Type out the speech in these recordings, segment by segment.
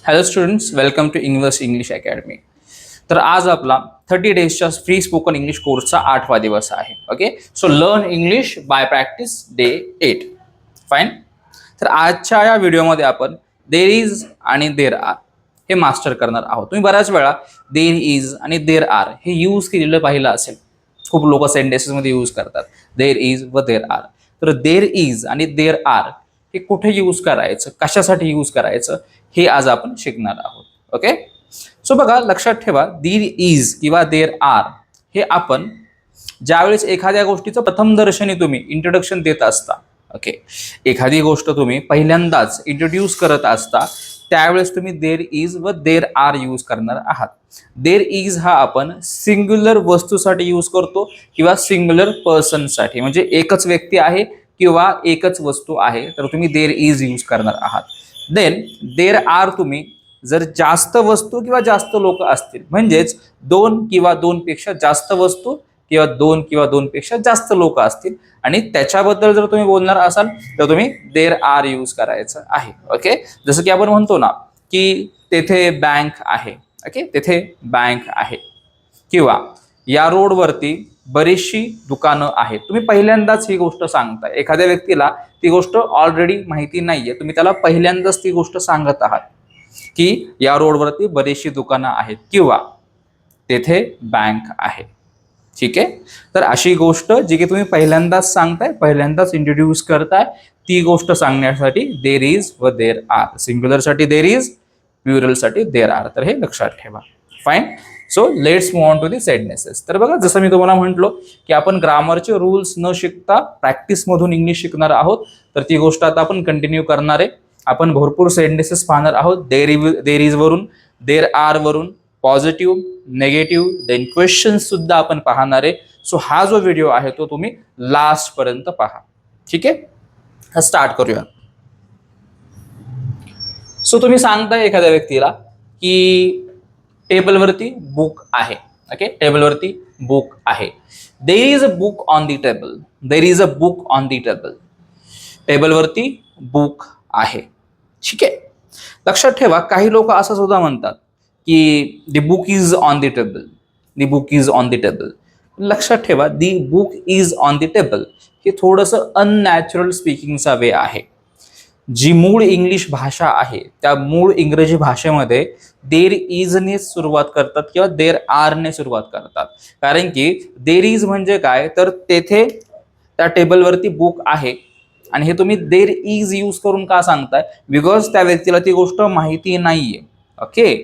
Hello students, welcome to English academy. तर आज आपला 30 डेजच्या फ्री स्पोकन इंग्लिश कोर्सचा 8वा दिवस आहे. Okay, so learn English by practice day 8. Fine. तर आजच्या या व्हिडिओमध्ये आपण देर इज आणि देर आर हे मास्टर करणार आहोत. तुम्ही बऱ्याच वेळा देर इज आणि देर आर हे यूज केलेलं पाहिलं असेल. खूप लोक सेंटेन्सेसमध्ये यूज करतात देर इज व देर आर. तर देर इज आणि देर आर हे कुठे यूज करायचं, कशासाठी यूज करायचं हे आज आपण शिकणार आहोत. ओके, सो बघा, लक्षात ठेवा, देर इज किंवा देर आर हे आपण ज्यावेळेस एखाद्या गोष्टीचं प्रथम दर्शनी तुम्ही इंट्रोडक्शन देत असता, ओके, एखादी गोष्ट तुम्ही पहिल्यांदाच इंट्रोड्यूस करत असता त्यावेळेस तुम्ही देर इज व देर आर यूज करणार आहात. देर इज हा आपण सिंग्युलर वस्तूसाठी यूज करतो किंवा सिंग्युलर पर्सनसाठी, म्हणजे एकच व्यक्ती आहे किंवा एकच वस्तू आहे तर तुम्ही देर इज यूज करणार आहात. देन देर आर तुम्ही जर जास्त वस्तू किंवा जास्त लोक असतील, म्हणजेच 2 किंवा 2 पेक्षा जास्त वस्तू किंवा 2 किंवा 2 पेक्षा जास्त लोक असतील आणि त्याच्याबद्दल जर तुम्ही बोलणार असाल तर तुम्ही देर आर यूज करायचं आहे. ओके, जसं की आपण म्हणतो ना की तेथे बँक आहे. ओके, तेथे बँक आहे किंवा या रोडवरती बरीचशी दुकानं आहेत. तुम्ही पहिल्यांदाच ही गोष्ट सांगताय, एखाद्या व्यक्तीला ती गोष्ट ऑलरेडी माहिती नाहीये, तुम्ही त्याला पहिल्यांदाच ती गोष्ट सांगत आहात की या रोडवरती बरीचशी दुकानं आहेत किंवा तेथे बँक आहे. ठीक आहे, तर अशी गोष्ट जी की तुम्ही पहिल्यांदाच सांगताय, पहिल्यांदाच इंट्रोड्यूस करताय, ती गोष्ट सांगण्यासाठी देर इज व देर आर. सिंग्युलरसाठी देर इज, प्लुरलसाठी देर आर. तर हे लक्षात ठेवा. Fine. So let's move on to the sentences. तर बघा, जसं मी तुम्हाला म्हटलो की आपण ग्रामरचे रूल्स न शिकता प्रॅक्टिसमधून इंग्लिश शिकणार आहोत, तर ती गोष्ट आता आपण कंटिन्यू करणार आहे. आपण भरपूर सेंटेन्सेस पाहणार आहोत. देर इज वरून, देर आर वरून, पॉझिटिव्ह, नेगेटिव्ह, देन क्वेश्चन्स सुद्धा आपण पाहणार आहे. सो हा जो व्हिडिओ आहे तो तुम्ही लास्ट पर्यंत पहा. ठीक आहे, स्टार्ट करूया. सो तुम्ही सांगताय एखाद्या व्यक्तीला की टेबलवरती बुक आहे. ओके, टेबलवरती बुक आहे. देर is a book on the table. There is a book on the table. टेबलवरती बुक आहे. ठीक आहे, लक्षात ठेवा, काही लोक असं सुद्धा म्हणतात की the book is on the table. The book is on the table. लक्षात ठेवा, the book is on the table हे थोडंसं अननॅचरल स्पीकिंगचा वे आहे. जी मूळ इंग्लिश भाषा आहे त्या मूळ इंग्रजी भाषेमध्ये देर इजने सुरुवात करतात किंवा देर आरने सुरुवात करतात. कारण की देर इज म्हणजे काय, तर तेथे त्या टेबलवरती बुक आहे आणि हे तुम्ही देर इज यूज करून का सांगताय, बिकॉज त्या व्यक्तीला ती गोष्ट माहिती नाहीये. ओके,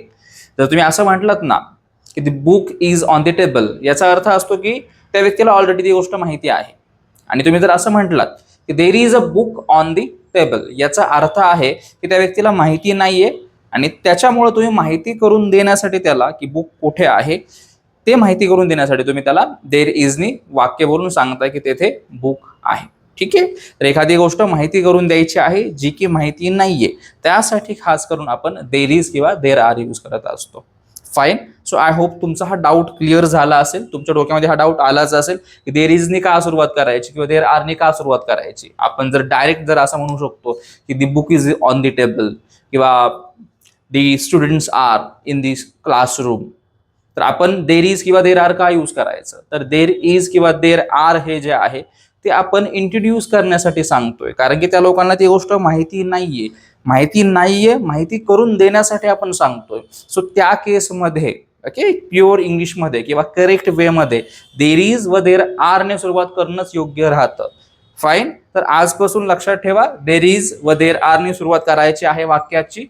जर तुम्ही असं म्हटलात ना की the book is on the table, याचा अर्थ असतो की त्या व्यक्तीला ऑलरेडी ती गोष्ट माहिती आहे. आणि तुम्ही जर असं म्हटलात की देर is a book on the table, याचा अर्थ आहे की त्या व्यक्तीला माहिती नाहीये आणि त्याच्यामुळे तुम्ही माहिती करून देण्यासाठी त्याला की बुक कुठे आहे ते माहिती करून देण्यासाठी तुम्ही त्याला देर इजनी वाक्य बोलून सांगताय की तेथे बुक आहे. ठीक आहे, तर एखादी गोष्ट माहिती करून द्यायची आहे जी की माहिती नाहीये, त्यासाठी खास करून आपण देर इज किंवा देर आर यूज करत असतो. फाईन. सो आय होप तुमचा हा डाऊट क्लिअर झाला असेल, तुमच्या डोक्यामध्ये हा डाऊट आलाच असेल की देर इजनी का सुरुवात करायची किंवा देर आरनी का सुरुवात करायची. आपण जर डायरेक्ट जर असं म्हणू शकतो की the book is on the table किंवा the students are in this classroom, तर आपण देर इज किंवा देर आर का यूज करायचं, तर देर इज किंवा देर आर हे जे आहे ते आपण इंट्रोड्यूस करण्यासाठी सांगतोय. कारण की त्या लोकांना ती गोष्ट माहिती नाहीये, माहिती करून देण्यासाठी आपण सांगतोय. सो त्या केसमध्ये ओके, प्युअर इंग्लिशमध्ये किंवा करेक्ट वेमध्ये देर इज व देर आरने सुरुवात करणंच योग्य राहतं. फाईन. तर आजपासून लक्षात ठेवा, देर इज व देर आरने सुरुवात करायची आहे वाक्याची.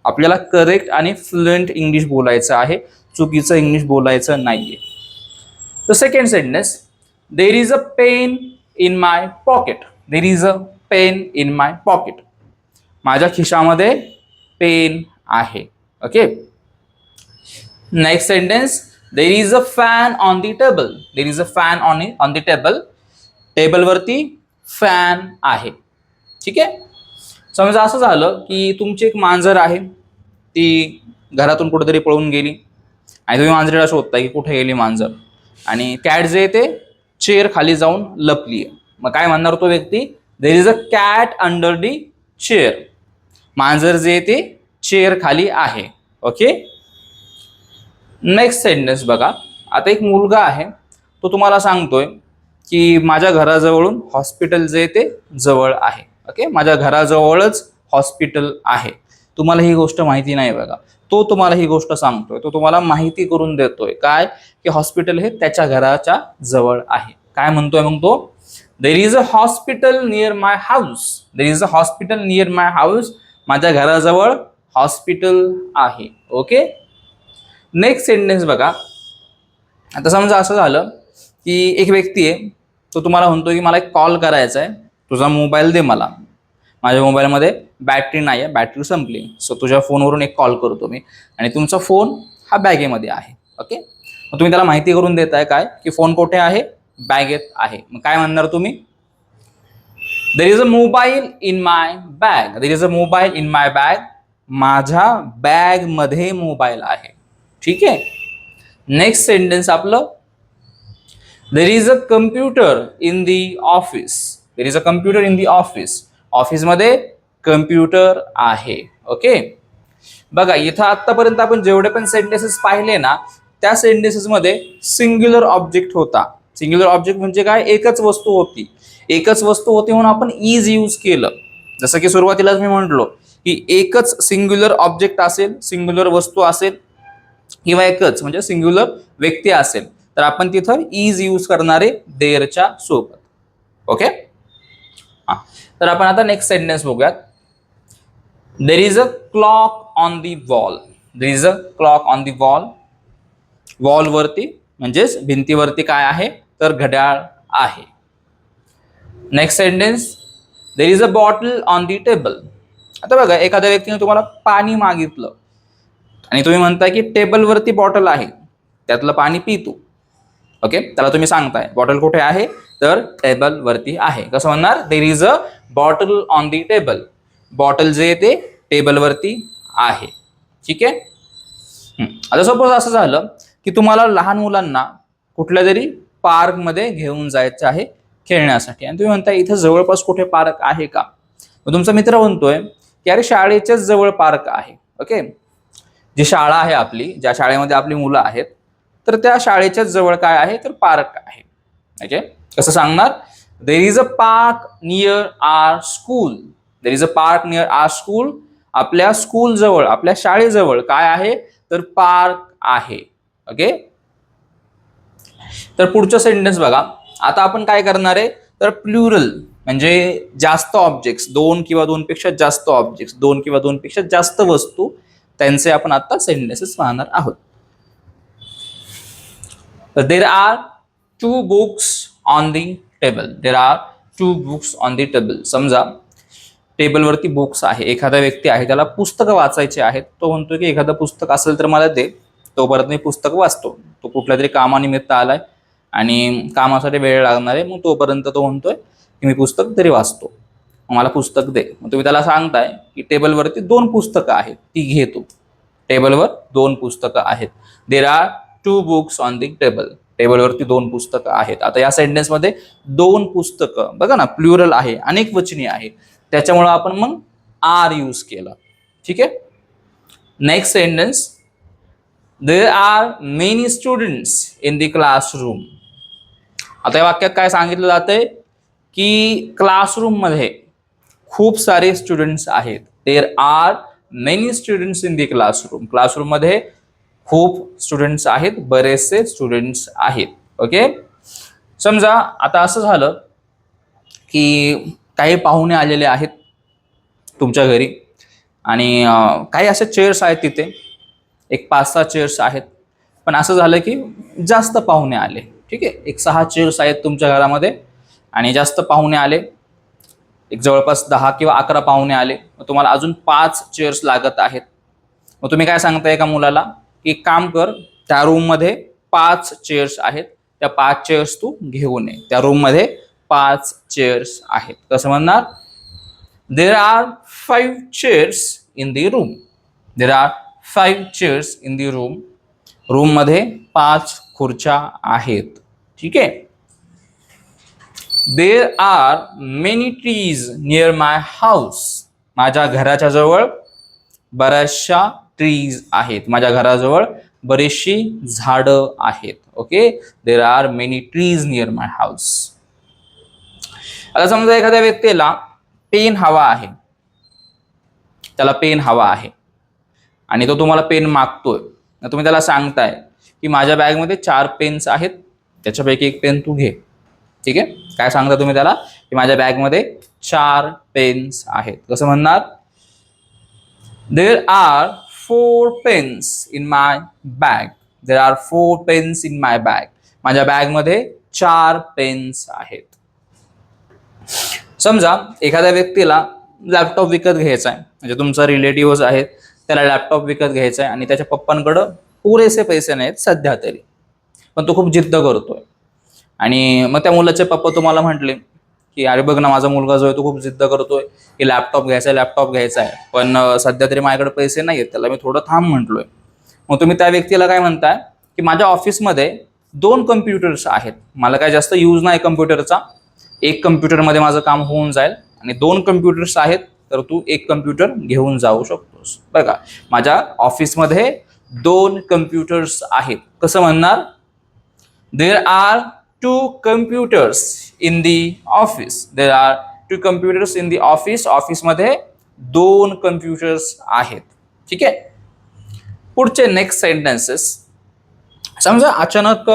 आपल्याला करेक्ट आणि फ्लुएंट इंग्लिश बोलायचं आहे, चुकीचं इंग्लिश बोलायचं नाहीये. The second sentence, there is a pen in my pocket. There is a pen in my pocket. माझ्या खिशामध्ये पेन आहे. Okay, next sentence, there is a fan on the table. There is a fan on the table. टेबलवरती fan आहे. ठीक आहे, समजा असं झालं की तुमची एक मांजर आहे, ती घरातून कुठेतरी पळून गेली आणि तुम्ही मांजरीला शोधताय की कुठे गेली मांजर, आणि कॅट जे ते चेअर खाली जाऊन लपली. मग काय म्हणणार तो व्यक्ती, देर is a cat under the chair. मांजर जे ते चेअर खाली आहे. ओके. नेक्स्ट सेंटेन्स बघा. आता एक मुलगा आहे, तो तुम्हाला सांगतोय की माझ्या घराजवळून हॉस्पिटल जे ते जवळ आहे. ओके, माझ्या घराजवळच हॉस्पिटल आहे. तुम्हाला ही गोष्ट माहिती नाही बघा. तो तुम्हाला ही गोष्ट सांगतोय, तो तुम्हाला माहिती करून देतोय काय, की हॉस्पिटल हे त्याच्या घराच्या जवळ आहे. काय म्हणतोय मग तो? देर is a hospital near my house. There is a hospital near my house. माझ्या घराजवळ हॉस्पिटल आहे. ओके. नेक्स्ट सेंटेन्स बघा. आता समजा असं झालं की एक व्यक्ती आहे, तो तुम्हाला म्हणतो की मला एक कॉल करायचा आहे, तुझा मोबाईल दे मला, माझ्या मोबाईलमध्ये बॅटरी नाही आहे, बॅटरी संपली, सो तुझ्या फोनवरून एक कॉल करतो मी, आणि तुमचा फोन हा बॅगेमध्ये आहे. ओके. मग तुम्ही त्याला माहिती करून देताय काय, की फोन कुठे आहे? बॅगेत आहे. मग काय म्हणणार तुम्ही? देर is a mobile in my bag. There is a mobile in my bag. माझ्या बॅग मध्ये मोबाईल आहे. ठीक आहे. नेक्स्ट सेंटेन्स आपलं, देर is a computer in the office. There is a computer in the office. ऑफिसमध्ये कम्प्युटर आहे. Okay. बघा, इथं आतापर्यंत आपण जेवढे पण सेंटेन्सेस पाहिले ना, त्या सेंटेन्सेसमध्ये सिंग्युलर ऑब्जेक्ट होता. सिंग्युलर ऑब्जेक्ट म्हणजे काय? एकच वस्तू होती. एकच वस्तू होती म्हणून आपण इज यूज केलं. जसं की सुरुवातीलाच मी म्हटलो की एकच सिंग्युलर ऑब्जेक्ट असेल, सिंग्युलर वस्तू असेल, किंवा एकच म्हणजे सिंग्युलर व्यक्ती असेल, तर आपण तिथं इज यूज करणारे देअरच्या सोबत. ओके. हा, तर आपण आता नेक्स्ट सेंटेन्स बघूयात. There is a clock on the wall. There is a clock on the wall. वॉलवरती म्हणजेच भिंतीवरती काय आहे? तर घड्याळ आहे. Next sentence, there is a bottle on the table. आता बघा, एखाद्या व्यक्तीने तुम्हाला पाणी मागितलं आणि तुम्ही म्हणताय की टेबलवरती बॉटल आहे, त्यातलं पाणी पी तू. ओके. त्याला तुम्ही सांगताय बॉटल कुठे आहे? तर टेबलवरती आहे. कसं म्हणणार? There is a bottle on the table. Bottle जे ते टेबलवरती आहे. ठीक आहे. आता सपोज असं झालं की तुम्हाला लहान मुलांना कुठल्या तरी पार्कमध्ये घेऊन जायचं आहे खेळण्यासाठी, आणि तुम्ही म्हणताय इथं जवळपास कुठे पार्क आहे का? मग तुमचा मित्र म्हणतोय की अरे शाळेच्याच जवळ पार्क आहे. ओके. जी शाळा आहे आपली, ज्या शाळेमध्ये आपली मुलं आहेत, तर त्या शाळेच्याच जवळ काय आहे? तर पार्क आहे. ओके. कसं सांगणार? There is a park near our school. There is a park near our school. आपल्या स्कूल जवळ, आपल्या शाळेजवळ काय आहे? तर पार्क आहे. ओके. तर पुढचं सेंटेन्स बघा. आता आपण काय करणार आहे? तर प्लुरल म्हणजे जास्त ऑब्जेक्ट्स, दोन किंवा दोनपेक्षा जास्त ऑब्जेक्ट्स, दोन किंवा दोनपेक्षा जास्त वस्तू, त्यांचे आपण आता सेंटेन्सेस पाहणार आहोत. तर there are two books on the table. There are two books on the table. समजा टेबलवरती बुक्स आहे, एखादा व्यक्ती आहे, त्याला पुस्तकं वाचायचे आहेत. तो म्हणतोय की एखादं पुस्तक असेल तर मला दे, तोपर्यंत मी पुस्तक वाचतो. तो कुठल्या तरी कामानिमित्त आलाय आणि कामासाठी वेळ लागणार आहे, मग तोपर्यंत तो म्हणतोय की मी पुस्तक तरी वाचतो, मला पुस्तक दे. मग तुम्ही त्याला सांगताय की टेबलवरती दोन पुस्तकं आहेत, ती घे तू. टेबलवर दोन पुस्तकं आहेत. There are two books on the table. टेबलवरती दोन पुस्तकं आहेत. आता या सेंटेन्समध्ये दोन पुस्तकं बघा ना, प्लुरल आहे, अनेक वचनी आहे, त्याच्यामुळे आपण मग आर यूज केलं. ठीक आहे. Next sentence, there are many students in the classroom. आता या वाक्यात काय सांगितलं जातंय की क्लासरूम मध्ये खूप सारे स्टुडंट्स आहेत. There are many students in the classroom. Classroom मध्ये खूप स्टुडंट्स आहेत, बरेचसे स्टुडंट्स आहेत. ओके. समजा आता असं झालं की काही पाहुणे आलेले आहेत तुमच्या घरी, आणि काही अशा चेअर्स आहेत तिथे, एक 5-6 चेअर्स आहेत. पण असं झालं की जास्त पाहुणे आले. ठीक आहे. एक 6 चेअर्स आहेत तुमच्या घरामध्ये आणि जास्त पाहुणे आले, एक जवळपास 10 किंवा 11 पाहुणे आले. मग तुम्हाला अजून 5 चेअर्स लागत आहेत. मग तुम्ही काय सांगताय एका मुलाला की काम कर, त्या रूममध्ये 5 चेअर्स आहेत, त्या 5 चेअर्स तू घेऊन ये. त्या रूममध्ये 5 चेअर्स आहेत. कसं म्हणणार? There are 5 chairs in the room. There are 5 chairs in the room. रूममध्ये 5 खुर्च्या आहेत. ठीक आहे. There are many trees near my house. माझ्या घराच्या जवळ बऱ्याचशा ट्रीज आहेत, माझ्या घराजवळ बरीचशी झाडं आहेत. Okay, there are many trees near my house. आता समजा एखाद्या व्यक्तीला पेन हवा आहे, त्याला पेन हवा आहे आणि तो तुम्हाला पेन मागतोय. तुम्ही त्याला सांगताय की माझ्या बॅगमध्ये 4 पेन्स आहेत, त्याच्यापैकी एक पेन तू घे. ठीक आहे, काय सांगता तुम्ही त्याला की माझ्या बॅगमध्ये 4 पेन्स आहेत. कसं म्हणणार? There are 4 pens in my bag. There are 4 pens in my bag. माझ्या बॅगमध्ये 4 पेन्स आहेत. समजा एखाद्या व्यक्तीला लॅपटॉप विकत घ्यायचा आहे, म्हणजे तुमचा रिलेटिव्ह आहेत, त्याला लॅपटॉप विकत घ्यायचा आहे आणि त्याच्या पप्पांकडं पुरेसे पैसे नाहीत सध्या तरी, पण तो खूप जिद्द करतोय. आणि मग त्या मुलाचे पप्पा तुम्हाला म्हटले की अरे बघ ना, माझा मुलगा जो आहे तो खूप जिद्द करतोय की लॅपटॉप घ्यायचा आहे, पण सध्या तरी माझ्याकडे पैसे नाही आहेत, त्याला मी थोडं थांब म्हटलोय. मग तुम्ही त्या व्यक्तीला काय म्हणताय की माझ्या ऑफिसमध्ये 2 कम्प्युटर्स आहेत, मला काय जास्त यूज नाही कम्प्युटरचा, 1 कम्प्युटरमध्ये माझं काम होऊन जाईल, आणि 2 कम्प्युटर्स आहेत तर तू 1 कम्प्युटर घेऊन जाऊ शकतोस. बघा, माझ्या ऑफिसमध्ये 2 कम्प्युटर्स आहेत. कसं म्हणणार? There R 2 computers in the office. There are 2 computers in the office. ऑफिसमध्ये 2 कम्प्युटर्स आहेत. ठीक आहे, पुढचे नेक्स्ट सेंटेन्सेस. समजा अचानक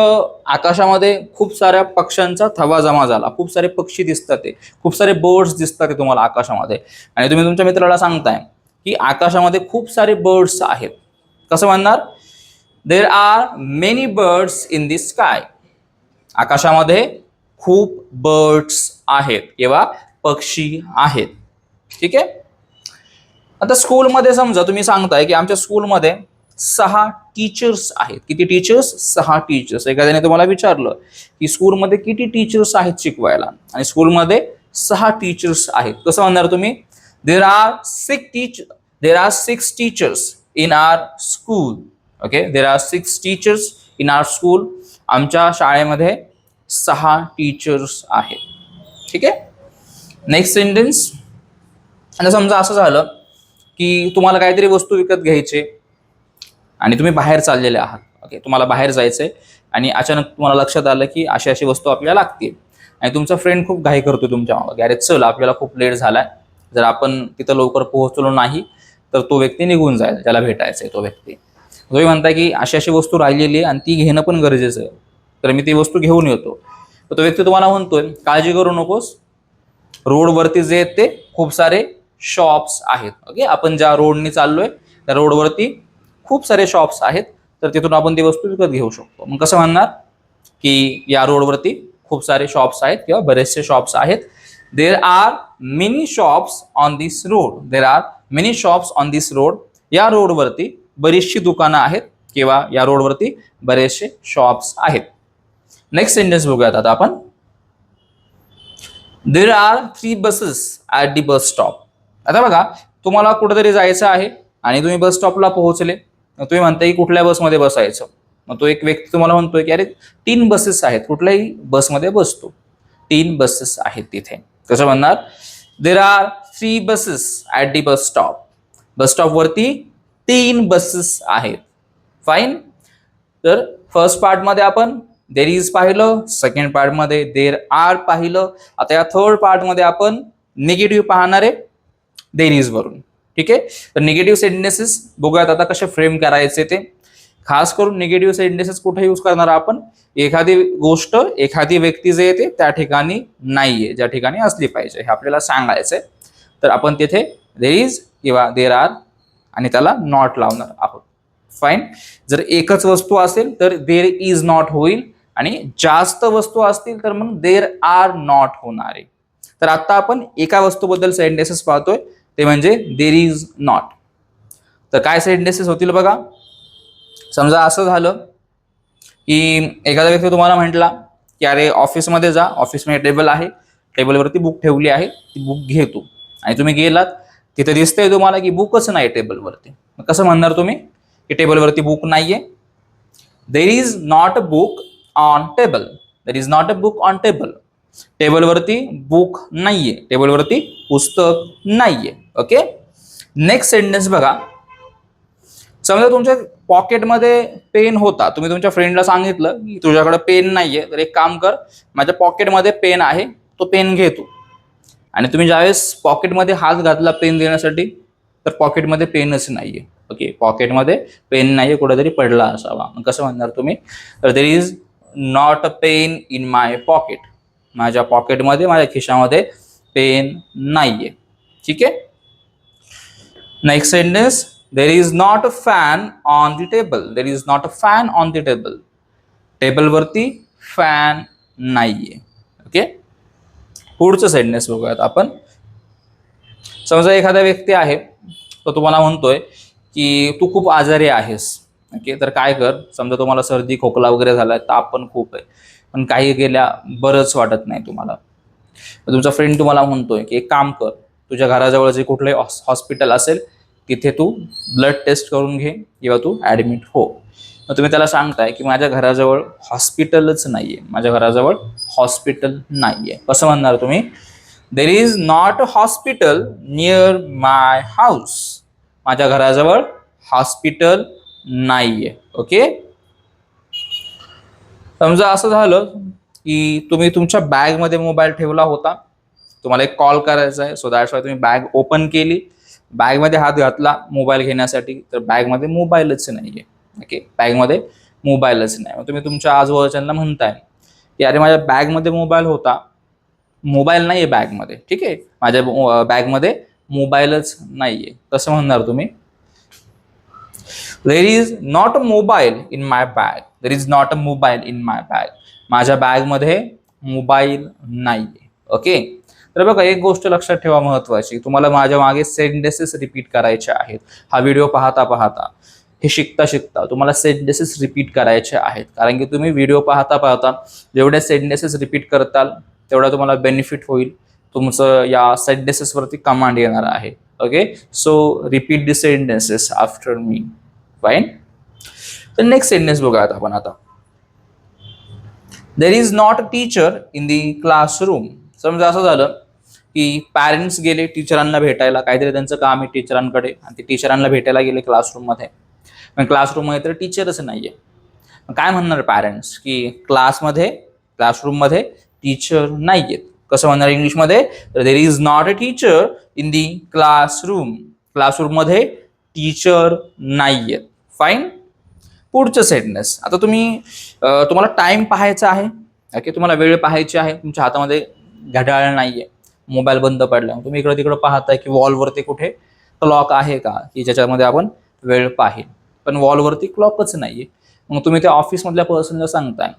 आकाशामध्ये खूप साऱ्या पक्ष्यांचा थवा जमा झाला, खूप सारे पक्षी दिसतात, खूप सारे बर्ड्स दिसतात तुम्हाला आकाशामध्ये, आणि तुम्ही तुमच्या मित्राला सांगताय की आकाशामध्ये खूप सारे बर्ड्स आहेत. कसं म्हणणार? There are many birds in the sky. आकाशामध्ये खूप बर्ड्स आहेत किंवा पक्षी आहेत. ठीक आहे, आता स्कूलमध्ये समजा तुम्ही सांगताय की आमच्या स्कूलमध्ये 6 टीचर्स आहेत. किती टीचर्स? 6 टीचर्स. एखाद्याने तुम्हाला विचारलं की स्कूलमध्ये किती टीचर्स आहेत शिकवायला, आणि स्कूलमध्ये 6 टीचर्स आहेत. कसं म्हणणार तुम्ही? There R 6 teachers in R school. Okay, there are 6 teachers in R school. आमच्या शाळेमध्ये 6 टीचर्स आहेत. ठीक आहे, नेक्स्ट सेंटेन्स. आणि समजा असं झालं की तुम्हाला काहीतरी वस्तू विकत घ्यायची आणि तुम्ही बाहेर चाललेले आहात. ओके, तुम्हाला बाहेर जायचंय आणि अचानक तुम्हाला लक्षात आलं की अशी अशी वस्तू आपल्याला लागते, आणि तुमचा फ्रेंड खूप घाई करतो तुमच्या मागे, अरे चल आपल्याला खूप लेट झालाय, जर आपण तिथं लवकर पोहोचलो नाही तर तो व्यक्ती निघून जाईल ज्याला भेटायचंय तो व्यक्ती. तुम्ही म्हणताय की अशी अशी वस्तू राहिलेली आहे आणि ती घेणं पण गरजेचं आहे, तर मी ती वस्तू घेऊन येतो. तर तो व्यक्ती तुम्हाला म्हणतोय काळजी करू नकोस, रोडवरती जे आहेत ते खूप सारे शॉप्स आहेत. ओके, आपण ज्या रोडने चाललोय त्या रोडवरती खूप सारे शॉप्स आहेत, तर तिथून आपण ती वस्तू विकत घेऊ शकतो. मग कसं म्हणणार की या रोडवरती खूप सारे शॉप्स आहेत किंवा बरेचसे शॉप्स आहेत. There are many shops on this road. There are many shops on this road. या रोडवरती बरीचशी दुकानं आहेत किंवा या रोडवरती बरेचसे शॉप्स आहेत. नेक्स्ट सेंटेन्स बघूयात आता आपण. देर are 3 buses at the bus stop. आता बघा, तुम्हाला कुठेतरी जायचं आहे आणि तुम्ही बस स्टॉपला पोहोचले, तुम्ही म्हणताय की कुठल्या बसमध्ये बसायचं. मग तो एक व्यक्ती तुम्हाला म्हणतोय की अरे 3 बसेस आहेत, कुठल्याही बसमध्ये बसतो. 3 बसेस आहेत तिथे. कसं म्हणणार? There are 3 buses at the bus stop. Bus स्टॉपवरती 3 बसेस आहेत. फाईन. तर फर्स्ट पार्टमध्ये आपण देर इज पाहिलं, सेकंड पार्टमध्ये देर आर पाहिलं. आता या थर्ड पार्टमध्ये आपण निगेटिव्ह पाहणार आहे देर इज वरून. ठीक आहे, तर निगेटिव्ह सेंटेन्सेस बघूयात आता कसे फ्रेम करायचे ते. खास करून निगेटिव्ह सेंटेन्सेस कुठे यूज करणार आपण? एखादी गोष्ट, एखादी व्यक्ती जे येते त्या ठिकाणी नाहीये, ज्या ठिकाणी असली पाहिजे हे आपल्याला सांगायचंय. तर आपण तिथे देर इज किंवा देर आर आणि त्याला नॉट लावणार आहोत. फाईन. जर एकच वस्तू असेल तर देर इज नॉट होईल, आणि जास्त वस्तू असतील तर मग देर आर नॉट होणार आहे. तर आता आपण एका वस्तूबद्दल सेंटेन्सेस पाहतोय, ते म्हणजे देर इज नॉट. तर काय सेंटेन्सेस होतील बघा. समजा असं झालं की एखादा व्यक्ती तुम्हाला म्हटला की अरे ऑफिसमध्ये जा, ऑफिसमध्ये टेबल आहे, टेबलवरती बुक ठेवली आहे, ती बुक घे तू. आणि तुम्ही गेलात, तिथे दिसतंय तुम्हाला की बुकच नाही टेबलवरती. मग कसं म्हणणार तुम्ही की टेबलवरती बुक नाहीये? देर is not a book on table. There is not a book on table. टेबलवरती बुक नाहीये, टेबलवरती पुस्तक नाहीये. ओके, नेक्स्ट सेंटेन्स बघा. समजा तुमच्या पॉकेटमध्ये पेन होता, तुम्ही तुमच्या फ्रेंडला सांगितलं की तुझ्याकडे पेन नाहीये, तर एक काम कर, माझ्या पॉकेटमध्ये पेन आहे, तो पेन घे तू. आणि तुम्ही ज्यावेळेस पॉकेटमध्ये हात घातला पेन देण्यासाठी, तर पॉकेटमध्ये पेनच नाहीये. ओके, पॉकेटमध्ये पेन नाहीये, कुठेतरी पडला असावा. मग कसं म्हणणार तुम्ही? तर there is not a pen in my pocket. माझ्या पॉकेटमध्ये, माझ्या खिशामध्ये पेन नाहीये. ठीक आहे. Next sentence, there is not a fan on the table. There is not a fan on the table. टेबलवरती फॅन नाहीये. ओके, पुढचं सेंटेन्स बघूयात आपण. समजा एखादा व्यक्ती आहे, तो तुम्हाला म्हणतोय की तू खूप आजारी आहेस. ओके, तर काय कर, समजा तुम्हाला सर्दी खोकला वगैरे झालाय, ताप पण खूप आहे, पण काही गेल्या बरंच वाटत नाही तुम्हाला. तुमचा फ्रेंड तुम्हाला म्हणतोय की एक काम कर, तुझ्या घराजवळ जे कुठलंही हॉस्पिटल असेल तिथे तू ब्लड टेस्ट करून घे किंवा तू ॲडमिट हो. मग तुम्ही त्याला सांगताय की माझ्या घराजवळ हॉस्पिटलच नाहीये, माझ्या घराजवळ हॉस्पिटल नाहीये. कसं म्हणणार तुम्ही? देर is not a hospital near my house. माझ्या घराजवळ हॉस्पिटल नाहीये. ओके, समजा असं झालं की तुम्ही तुमच्या बॅगमध्ये मोबाईल ठेवला होता, तुम्हाला एक कॉल करायचा आहे, सो दॅट्स वाय तुम्ही बॅग ओपन केली, बॅगमध्ये हात घातला मोबाईल घेण्यासाठी, तर बॅगमध्ये मोबाईलच नाहीये. ओके, बॅगमध्ये मोबाईलच नाही. मग तुम्ही तुमच्या आजूबाजूच्यांना म्हणताय की अरे माझ्या बॅगमध्ये मोबाईल होता, मोबाईल नाहीये बॅगमध्ये. ठीक आहे, माझ्या बॅगमध्ये मोबाईलच नाहीये. कसं म्हणणार तुम्ही? देर is not a mobile in my bag. There is not a mobile in my bag. माझ्या बॅगमध्ये मोबाईल नाहीये. ओके, तर बघा एक गोष्ट लक्षात ठेवा महत्वाची, तुम्हाला माझ्या मागे सेंटेन्सेस रिपीट करायचे आहेत. हा व्हिडिओ पाहता पाहता, हे शिकता शिकता तुम्हाला सेंटेन्सेस रिपीट करायचे आहेत. कारण की तुम्ही व्हिडिओ पाहता पाहता जेवढे सेंटेन्सेस रिपीट करताल तेवढा तुम्हाला बेनिफिट होईल. तुमचं या सेंटेन्सेसवरती कमांड येणार आहे. Okay, so repeat the sentences after me. Fine. तर नेक्स्ट सेंटेन्स बघूयात आपण आता. देर is not a teacher in the classroom. समजा असं झालं की पॅरेंट्स गेले टीचरांना भेटायला, काहीतरी त्यांचं काम आहे टीचरांकडे, आणि ते टीचरांना भेटायला गेले क्लासरूममध्ये. पण क्लासरूममध्ये तर टीचरच नाहीये. काय म्हणणार पॅरेंट्स की क्लासरूममध्ये टीचर नाहीयेत. कसं म्हणणार इंग्लिशमध्ये? तर there is not a teacher in the classroom. क्लासरूममध्ये टीचर नाहीयेत. फाईन. पुढचं सेंटेन्स. आता तुम्हाला टाइम पाहायचा आहे. ओके, तुम्हाला वेळ पाहायची आहे, तुमच्या हातामध्ये घड्याळ नाहीये, मोबाईल बंद पडला, तुम्ही इकडं तिकडं पाहताय की वॉलवरती कुठे क्लॉक आहे का की ज्याच्यामध्ये आपण वेळ पाहिल, पण वॉलवरती क्लॉकच नाहीये. मग तुम्ही त्या ऑफिसमधल्या पर्सनला सांगताय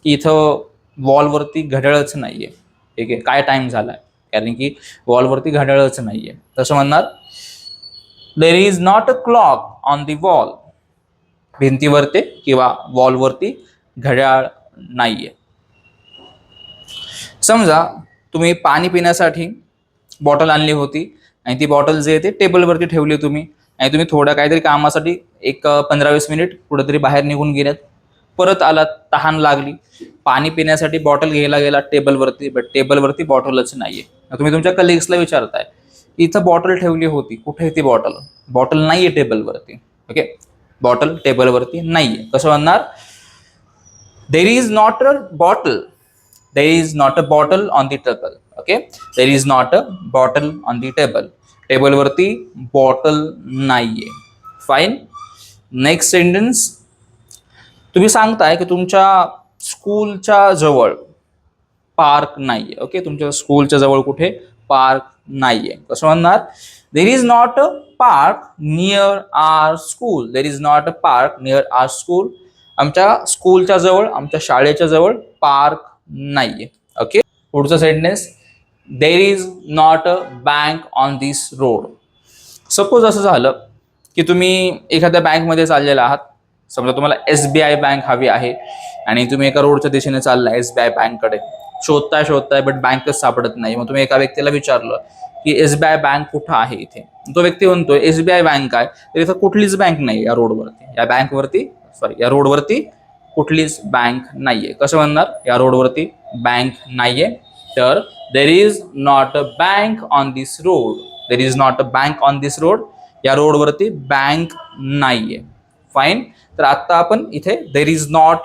की इथं वॉलवरती घड्याळच नाहीये. ठीक आहे, काय टाइम झालाय, कारण की वॉलवरती घड्याळच नाहीये. तसं म्हणणार, there is not a clock on the wall. भिंतीवरती किंवा वॉलवरती घड्याळ नाहीये. समजा तुम्ही पाणी पिण्यासाठी बॉटल आणली होती आणि ती बॉटल जे आहे ते टेबलवरती ठेवली तुम्ही, आणि तुम्ही थोड्या काहीतरी कामासाठी एक 15-20 मिनिट कुठेतरी बाहेर निघून गेल्यात, परत आलात, तहान लागली, पाणी पिण्यासाठी बॉटल घ्यायला गेला टेबलवरती, बट टेबलवरती बॉटलच नाहीये. तुम्ही तुमच्या कलिग्सला विचारताय इथं बॉटल ठेवली होती, कुठे ती बॉटल? बॉटल नाहीये टेबलवरती. ओके, बॉटल टेबलवरती नाहीये. कसं म्हणणार? There is not a bottle. There is not a bottle on the table. Okay, there is not a bottle on the table. टेबलवरती बॉटल नाहीये. फाईन. Next sentence. तुम्ही सांगताय की तुमच्या स्कूलच्या जवळ पार्क नाहीये. ओके, तुमच्या स्कूलच्या जवळ कुठे पार्क नाहीये. कसं म्हणणार? There is not a park near our school. There is not a park near our school. आमच्या स्कूलच्या जवळ, आमच्या शाळेच्या जवळ पार्क नाहीये. ओके, पुढचं sentence. There is not a bank on this road. Suppose असं झालं की तुम्ही एखाद्या बँकमध्ये चाललेला आहात. समजा तुम्हाला SBI बँक हवी आहे आणि तुम्ही एका रोडच्या दिशेने चाललाय SBI बँककडे, शोधताय बट बँकच सापडत नाही. मग तुम्ही एका व्यक्तीला विचारलं की SBI बँक कुठं आहे इथे? तो व्यक्ती म्हणतोय SBI बँक आहे, तर इथं कुठलीच बँक नाही या रोडवरती. या रोडवरती कुठलीच बँक नाहीये. कसं म्हणणार? या रोडवरती बँक नाहीये. तर there is not a bank on this road. There is not a bank on this road. या रोडवरती बँक नाहीये. फाईन. तर आता आपण इथे देर इज नॉट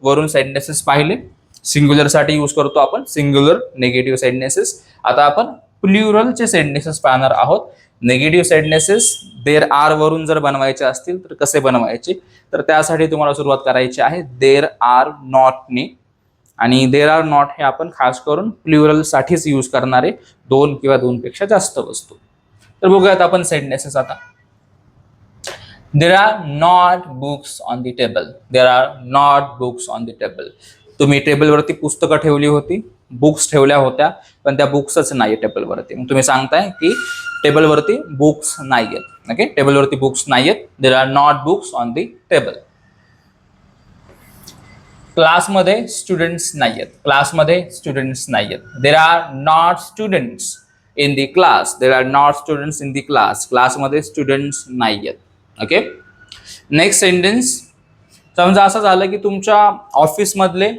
वरून सेंटेन्सेस पाहिले. सिंग्युलर साठी यूज करतो आपण सिंग्युलर नेगेटिव्ह सेंटेन्सेस. आता आपण प्लुरलचे सेंटेन्सेस पाहणार आहोत. नेगेटिव्ह सेंटेन्सेस देर आर वरून जर बनवायचे असतील तर कसे बनवायचे, तर त्यासाठी तुम्हाला सुरुवात करायची आहे देर आर नॉटने. आणि देर आर नॉट हे आपण खास करून प्लुरल साठीच यूज करणारे दोन किंवा दोनपेक्षा जास्त वस्तू. तर बघूयात आपण सेंटेन्सेस आता. देर are not books on the table. There are not books on the table. तुम्ही टेबलवरती पुस्तकं ठेवली होती, बुक्स ठेवल्या होत्या, पण त्या बुक्सच नाही टेबलवरती. मग तुम्ही सांगताय की टेबलवरती बुक्स नाहीयेत. ओके, टेबलवरती बुक्स नाहीयेत. देर are not books on the table. क्लासमध्ये स्टुडंट्स नाहीयेत. क्लासमध्ये स्टुडंट्स नाहीयेत. देर are not students in the class. There are not students in the class. क्लासमध्ये स्टुडंट्स नाहीयेत. Okay, next sentence. समजा असं झालं की तुमच्या ऑफिसमधले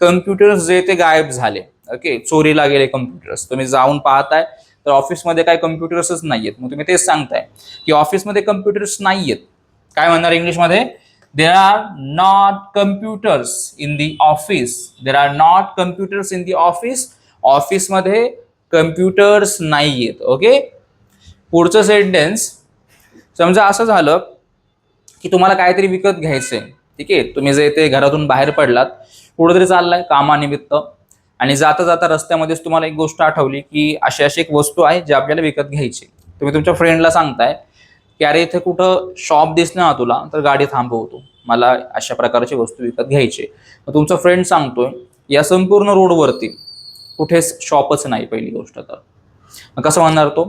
कम्प्युटर्स जे ते गायब झाले. ओके, चोरीला गेले कम्प्युटर्स. तुम्ही जाऊन पाहताय तर ऑफिसमध्ये काय कम्प्युटर्सच नाहीयेत. मग तुम्ही तेच सांगताय की ऑफिसमध्ये कम्प्युटर्स नाहीयेत. काय म्हणणार इंग्लिशमध्ये? देर are not computers in the office. There are not computers in the office. ऑफिसमध्ये कम्प्युटर्स नाहीयेत. ओके, पुढचं सेंटेन्स. समजा असं झालं की तुम्हाला काहीतरी विकत घ्यायचंय. ठीक आहे, तुम्ही जे ते घरातून बाहेर पडलात, कुठेतरी चाललाय कामानिमित्त, आणि जाता जाता रस्त्यामध्येच तुम्हाला एक गोष्ट आठवली की अशी अशी एक वस्तू आहे जी आपल्याला विकत घ्यायची. तुम्ही तुमच्या फ्रेंडला सांगताय की अरे इथे कुठं शॉप दिसलं ना तुला, तर गाडी थांबवतो, मला अशा प्रकारची वस्तू विकत घ्यायची. मग तुमचा फ्रेंड सांगतोय या संपूर्ण रोडवरती कुठेच शॉपच नाही. पहिली गोष्ट तर मग कसं म्हणणार तो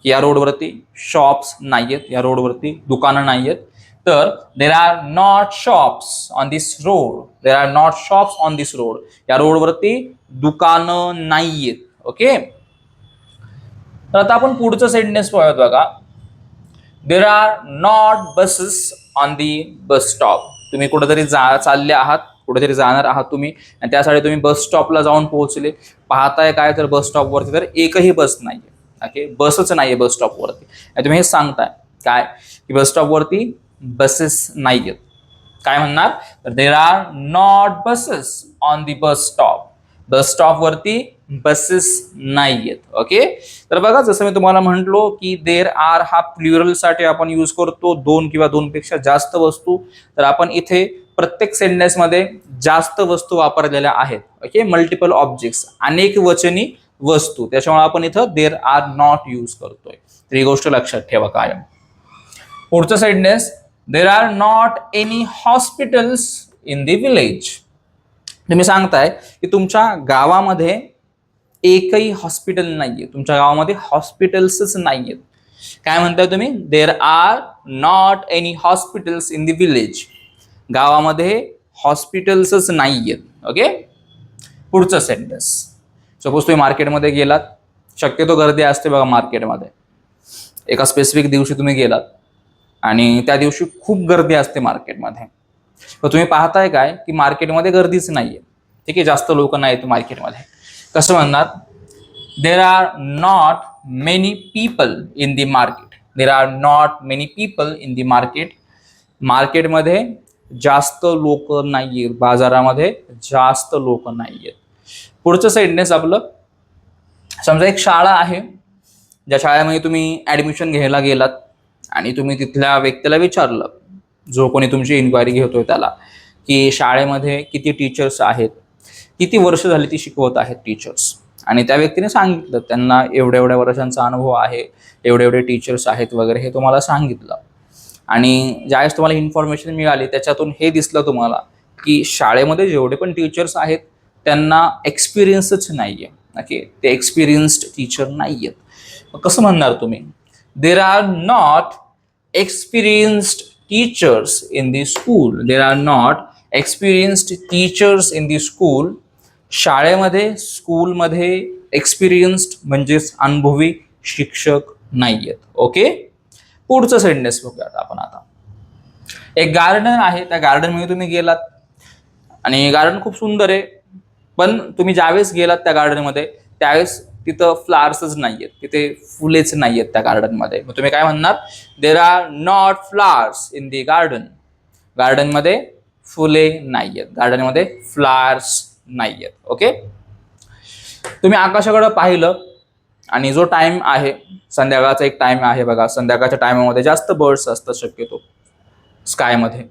की या रोडवरती शॉप्स नाहीयेत, या रोडवरती दुकानं नाहीयेत. तर there are not shops on this road. There are not shops on this road. या रोडवरती दुकानं नाहीयेत. ओके, तर आता आपण पुढचं सेंटेन्स पाहूयात बघा. देर are not buses on the bus stop. तुम्ही कुठेतरी चालले आहात, कुठेतरी जाणार आहात तुम्ही, आणि त्यासाठी तुम्ही बस स्टॉपला जाऊन पोहोचले. पाहताय काय तर बस स्टॉपवरती तर एकही बस नाहीये. ओके, बसच नाहीये बस स्टॉपवरती. आणि तुम्ही हे सांगताय काय की बस स्टॉपवरती बसेस नाहीयेत. काय म्हणणार? तर there are not buses on the bus stop. Bus स्टॉपवरती बसेस नाहीयेत. ओके, तर बघा जसं मी तुम्हाला म्हटलो की देर आर हा प्लुरल साठी आपण यूज करतो दोन किंवा दोनपेक्षा जास्त वस्तू. तर आपण इथे प्रत्येक सेंटेन्स मध्ये जास्त वस्तू वापरलेल्या आहेत. ओके, मल्टिपल ऑब्जेक्ट्स, अनेक वचनी वस्तू, त्याच्यामुळे आपण इथं देर आर नॉट यूज करतोय. तर ही गोष्ट लक्षात ठेवा कायम. पुढचं sentence. There are not any hospitals in the village. तुम्ही सांगताय की तुमच्या गावामध्ये एकही हॉस्पिटल नाहीये. तुमच्या गावामध्ये हॉस्पिटल्सच नाहीयेत. काय म्हणताय तुम्ही? There are not any hospitals in the village. गावामध्ये हॉस्पिटल्सच नाहीयेत. ओके, पुढचं सेंटेन्स. सपोज तुम्ही मार्केटमध्ये गेलात, शक्यतो गर्दी असते बघा मार्केटमध्ये. एका स्पेसिफिक दिवशी तुम्ही गेलात आणि त्या दिवशी खूप गर्दी असते मार्केटमध्ये. तर तुम्ही पाहताय काय की मार्केटमध्ये गर्दीच नाहीये. ठीक आहे, जास्त लोक नाहीत मार्केटमध्ये. कसं म्हणणार? There are not many people in the market. There are not many people in the market. मार्केटमध्ये जास्त लोक नाहीयेत, बाजारामध्ये जास्त लोक नाहीयेत. पुढचं सेंटेन्स आपलं. समजा एक शाळा आहे, ज्या शाळेमध्ये तुम्ही ऍडमिशन घ्यायला गेलात आणि तुम्ही तिथल्या व्यक्तीला विचारलं, जो कोणी तुमची इन्क्वायरी घेतोय त्याला, की शाळेमध्ये किती टीचर्स आहेत, किती वर्ष झाली ती शिकवत आहेत टीचर्स. आणि त्या व्यक्तीने सांगितलं त्यांना एवढ्या एवढ्या वर्षांचा अनुभव आहे, एवढे एवढे टीचर्स आहेत वगैरे, हे तुम्हाला सांगितलं. आणि ज्यावेळेस तुम्हाला इन्फॉर्मेशन मिळाली त्याच्यातून हे दिसलं तुम्हाला की शाळेमध्ये जेवढे पण टीचर्स आहेत त्यांना एक्सपिरियन्सच नाहीये. ओके, ते एक्सपिरियन्स्ड टीचर नाहीयेत. कसं म्हणणार तुम्ही? There are not experienced teachers in the school. There are not experienced teachers in the school. शाळेमध्ये, स्कूलमध्ये एक्सपिरियन्स्ड म्हणजेच अनुभवी शिक्षक नाहीयेत. ओके, पुढचं सेंटेन्स बघूयात आपण आता. एक गार्डन आहे, त्या गार्डन मध्ये तुम्ही गेलात आणि गार्डन खूप सुंदर आहे, पण तुम्ही ज्यावेळेस गेलात त्या गार्डन मध्ये त्यावेळेस तिथं फ्लावर्सच नाहीयेत, तिथे फुलेच नाहीयेत त्या गार्डन मध्ये. मग तुम्ही काय म्हणणार? There are not flowers in the garden. गार्डनमध्ये फुले नाहीयेत, गार्डनमध्ये फ्लावर्स नाहीयेत. ओके, तुम्ही आकाशाकडे पाहिलं आणि जो टाइम आहे संध्याकाळचा एक टाइम आहे बघा, संध्याकाळच्या टायमामध्ये जास्त बर्ड्स असतात शक्यतो स्कायमध्ये,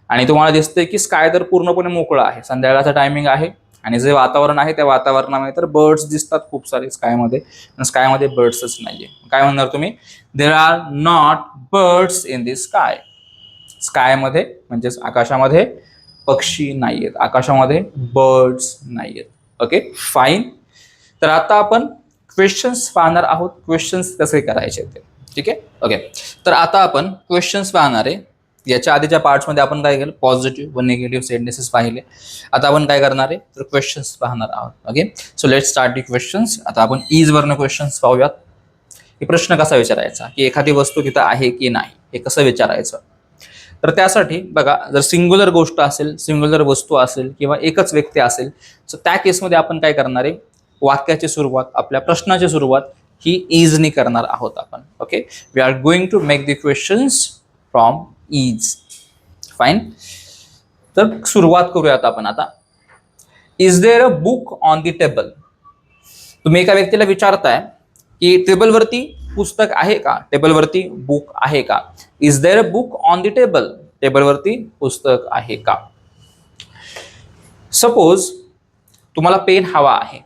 आणि तुम्हाला दिसतंय की स्काय तर पूर्णपणे मोकळं आहे, संध्याकाळचा टायमिंग आहे आणि जे वातावरण आहे त्या वातावरणामध्ये तर बर्ड्स दिसतात खूप सारे स्कायमध्ये, पण स्कायमध्ये बर्ड्सच नाहीये. काय म्हणणार तुम्ही? There are not birds in the sky. स्कायमध्ये म्हणजेच आकाशामध्ये पक्षी नाहीयेत, आकाशामध्ये बर्ड्स नाहीयेत. Okay fine. तर आता आपण क्वेश्चन्स पाहणार आहोत, क्वेश्चन्स कसे करायचे ते. ठीक आहे. ओके, तर आता आपण क्वेश्चन्स पाहणार आहे. याच्या आधीच्या पार्ट्समध्ये आपण काय केलं, पॉझिटिव्ह व निगेटिव्ह सेंटेन्सेस पाहिले. आता आपण काय करणार आहे, तर क्वेश्चन्स पाहणार आहोत. Okay, so let's start the questions. आता आपण इज वरनं क्वेश्चन्स पाहूयात. की प्रश्न कसा विचारायचा, की एखादी वस्तू तिथं आहे की नाही हे कसं विचारायचं. तर त्यासाठी बघा, जर सिंग्युलर गोष्ट असेल, सिंग्युलर वस्तू असेल किंवा एकच व्यक्ती असेल, तर त्या केसमध्ये आपण काय करणार आहे, वाक्याची सुरुवात, आपल्या प्रश्नाची सुरुवात ही इजनी करणार आहोत आपण. Okay, we are going to make the questions from is. Fine. तर सुरुवात करूयात आपण आता. Is there a book on the table. तुम्ही एका व्यक्तीला विचारताय की टेबलवरती पुस्तक आहे का, टेबलवरती बुक आहे का. Is there a book on the table. टेबलवरती पुस्तक आहे का. सपोज तुम्हाला पेन हवा आहे.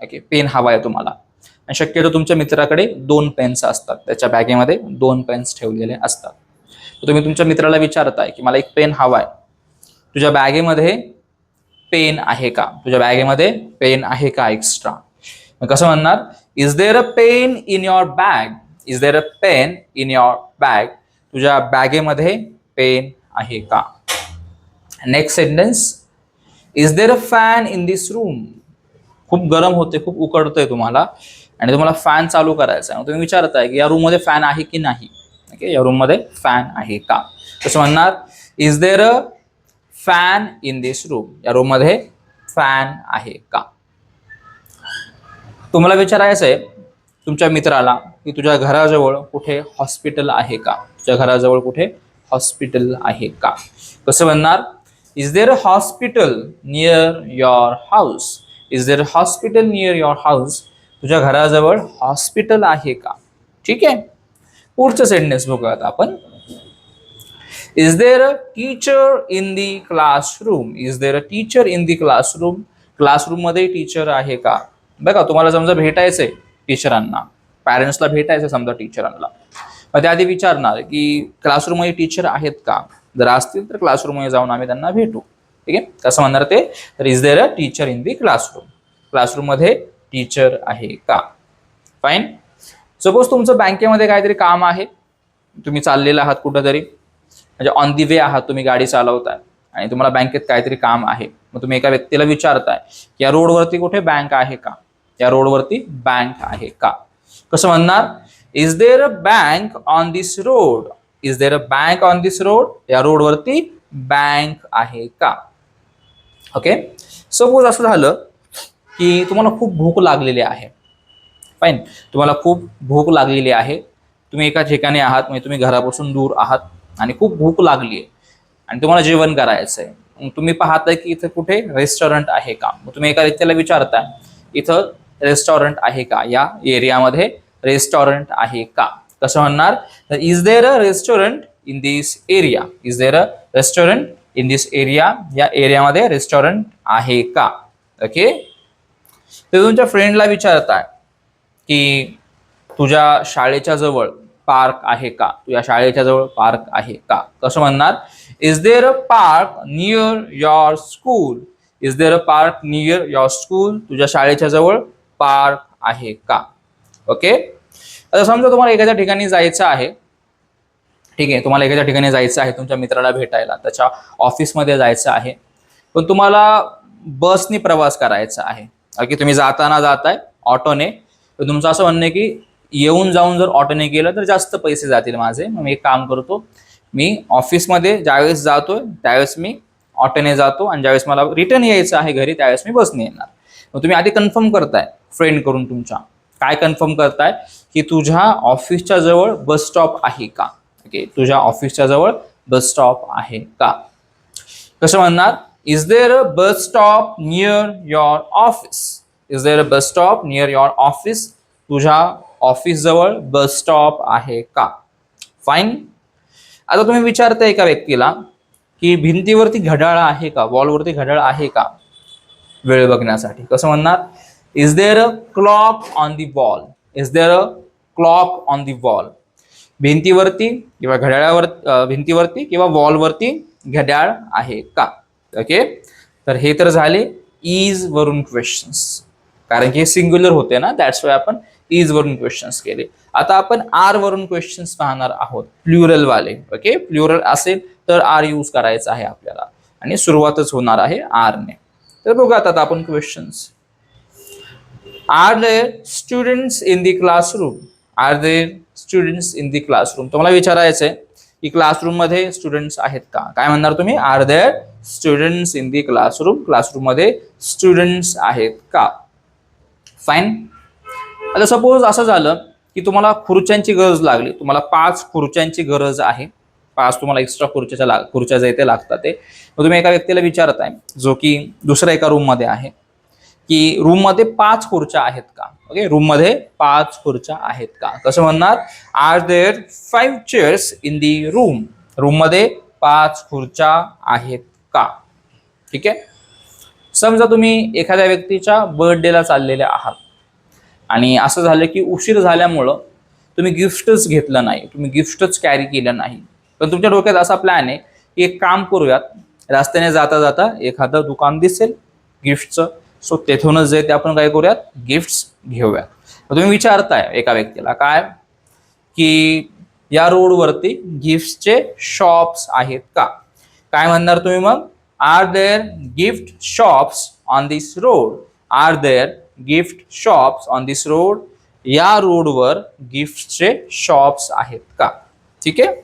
ओके, पेन हवा आहे तुम्हाला, आणि शक्यतो तुमच्या मित्राकडे 2 पेन्स असतात, त्याच्या बॅगेमध्ये 2 पेन्स ठेवलेले असतात. तर तुम्ही तुमच्या मित्राला विचारताय की मला एक पेन हवा आहे, तुझ्या बॅगेमध्ये पेन आहे का, तुझ्या बॅगेमध्ये पेन आहे का एक्स्ट्रा. मग कसं म्हणणार, is there a pen in your bag. Is there a pen in your bag. तुझ्या बॅगेमध्ये पेन आहे का. Next sentence, is there a fan in this room. खूप गरम होते, खूप उकडतंय तुम्हाला आणि तुम्हाला फॅन चालू करायचा आहे. तुम्ही विचारताय की या रूम मध्ये फॅन आहे की नाही. ओके, या रूम मध्ये फॅन आहे का. कसं म्हणणार, is there a fan in this room. या रूम मध्ये फॅन आहे का. तुम्हाला विचारायचं आहे तुमच्या मित्राला की तुझ्या घराजवळ कुठे हॉस्पिटल आहे का. तुझ्या घराजवळ कुठे हॉस्पिटल आहे का. कसं म्हणणार, is there a hospital near your house. Is there hospital near your house. तुझ्या घराजवळ हॉस्पिटल आहे का. ठीक आहे. पुढचं सेंटेन्स बघूयात आपण. Is there a teacher in the classroom. Is there a teacher in the classroom. Classroom मध्ये टीचर आहे का. बघा, तुम्हाला समजा भेटायचंय टीचरांना, पॅरेंट्सला भेटायचं समजा टीचरांना, मग त्याआधी विचारणार की क्लासरूम मध्ये टीचर आहेत का. जर असतील तर क्लासरूम मध्ये जाऊन आम्ही त्यांना भेटू. ठीक आहे, कसं म्हणणार ते, तर is there a teacher in the classroom. Classroom मध्ये टीचर आहे का. फाईन. सपोज तुमचं बँकेमध्ये काहीतरी काम आहे, तुम्ही चाललेला आहात कुठंतरी, म्हणजे ऑन दी वे आहात, तुम्ही गाडी चालवताय आणि तुम्हाला बँकेत काहीतरी काम आहे. मग तुम्ही एका व्यक्तीला विचारताय की या रोडवरती कुठे बँक आहे का. या रोडवरती बँक आहे का. कसं म्हणणार, is there a bank on this road. Is there a bank on this road. या रोडवरती बँक आहे का. ओके, सपोज असं झालं की तुम्हाला खूप भूक लागलेली आहे. फाईन, तुम्हाला खूप भूक लागलेली आहे, तुम्ही एका ठिकाणी आहात, म्हणजे तुम्ही घरापासून दूर आहात आणि खूप भूक लागली आहे आणि तुम्हाला जेवण करायचं आहे. मग तुम्ही पाहताय की इथं कुठे रेस्टॉरंट आहे का. मग तुम्ही एका व्यक्तीला विचारताय इथं रेस्टॉरंट आहे का, या एरियामध्ये रेस्टॉरंट आहे का. कसं म्हणणार, is there a restaurant in this area. Is there a restaurant in this area. या एरियामध्ये रेस्टॉरंट आहे का. ओके, ते तुमच्या फ्रेंडला विचारताय की तुझ्या शाळेच्या जवळ पार्क आहे का. तुझ्या शाळेच्या जवळ पार्क आहे का. कसं म्हणणार, is there a park near your school. Is there a park near your school. तुझ्या शाळेच्या जवळ पार्क आहे का. ओके, आता समजा तुम्हाला एखाद्या ठिकाणी जायचं आहे. ठीक आहे, तुम्हाला एखाद्या ठिकाणी जायचं आहे तुमच्या मित्राला भेटायला, त्याच्या ऑफिसमध्ये जायचं आहे, पण तुम्हाला बसनी प्रवास करायचा आहे. की तुम्ही जाताय ऑटोने, तर तुमचं असं म्हणणं आहे की येऊन जाऊन जर ऑटोने गेलं तर जास्त पैसे जातील माझे. मग मी एक काम करतो, मी ऑफिसमध्ये ज्यावेळेस जातोय त्यावेळेस मी ऑटोने जातो आणि ज्यावेळेस मला रिटर्न यायचं आहे घरी त्यावेळेस मी बसने येणार. मग तुम्ही आधी कन्फर्म करताय फ्रेंड करून तुमच्या, काय कन्फर्म करताय की तुझ्या ऑफिसच्या जवळ बस स्टॉप आहे का. ओके, तुझ्या ऑफिसच्या जवळ बस स्टॉप आहे का? कसं म्हणणार? Is there a bus stop near your office? Is there a bus stop near your office? तुझ्या ऑफिस जवळ बस स्टॉप आहे का? फाईन. आता तुम्ही विचारता एका व्यक्तीला की भिंतीवरती घड्याळ आहे का, वॉलवरती घड्याळ आहे का वेळ बघण्यासाठी? कसं म्हणणार? Is there a clock on the wall? Is there a clock on the wall? भिंतीवरती किंवा घड्याळावर भिंतीवरती किंवा वॉलवरती घड्याळ आहे का? ओके, तर हे तर झाले इज वरून क्वेश्चन्स, कारण की हे सिंग्युलर होते ना, दॅट्स वाय आपण इज वरून क्वेश्चन्स केले. आता आपण आर वरून क्वेश्चन्स पाहणार आहोत, प्लुरल वाले. ओके, प्लुरल असेल तर आर यूज करायचा आहे आपल्याला आणि सुरुवातच होणार आहे आर ने. तर बघूयात आता आपण questions. Are there students in the classroom? Are there students in the classroom? तुम्हाला विचारायचंय की क्लासरूम मध्ये स्टुडंट्स आहेत का? काय म्हणणार तुम्ही? Are there students in the classroom? Classroom मध्ये स्टुडंट्स आहेत का? फाईन. आता सपोज असं झालं की तुम्हाला खुर्च्यांची गरज लागली, तुम्हाला 5 खुर्च्यांची गरज आहे, 5 तुम्हाला एक्स्ट्रा खुर्च्या जे इथे लागतात ते. मग तुम्ही एका व्यक्तीला विचारताय जो की दुसऱ्या एका रूम मध्ये आहे की रूम मध्ये 5 खुर्च्या आहेत का? ओके, रूम मध्ये 5 खुर्च्या आहेत का? कसं म्हणणार? Are there 5 chairs in the room? Room मध्ये 5 खुर्च्या आहेत का? ठीक आहे. समजा तुम्ही एखाद्या व्यक्तीच्या बर्थडेला चाललेले आहात आणि असं झालं की उशीर झाल्यामुळं तुम्ही गिफ्टच घेतलं नाही, तुम्ही गिफ्टच कॅरी केलं नाही, पण तुमच्या डोक्यात असा प्लॅन आहे की एक काम करूयात, रस्त्याने जाता जाता एखादं दुकान दिसेल गिफ्टचं, सो तेथूनच जे ते आपण काय करूयात, गिफ्ट्स घेऊयात. तुम्ही विचारताय एका व्यक्तीला काय की या रोडवरती गिफ्टचे शॉप्स आहेत का? काय म्हणणार तुम्ही मग? Are there gift shops on this road? Are there gift shops on this road? या रोडवर गिफ्टचे शॉप्स आहेत का? ठीक आहे.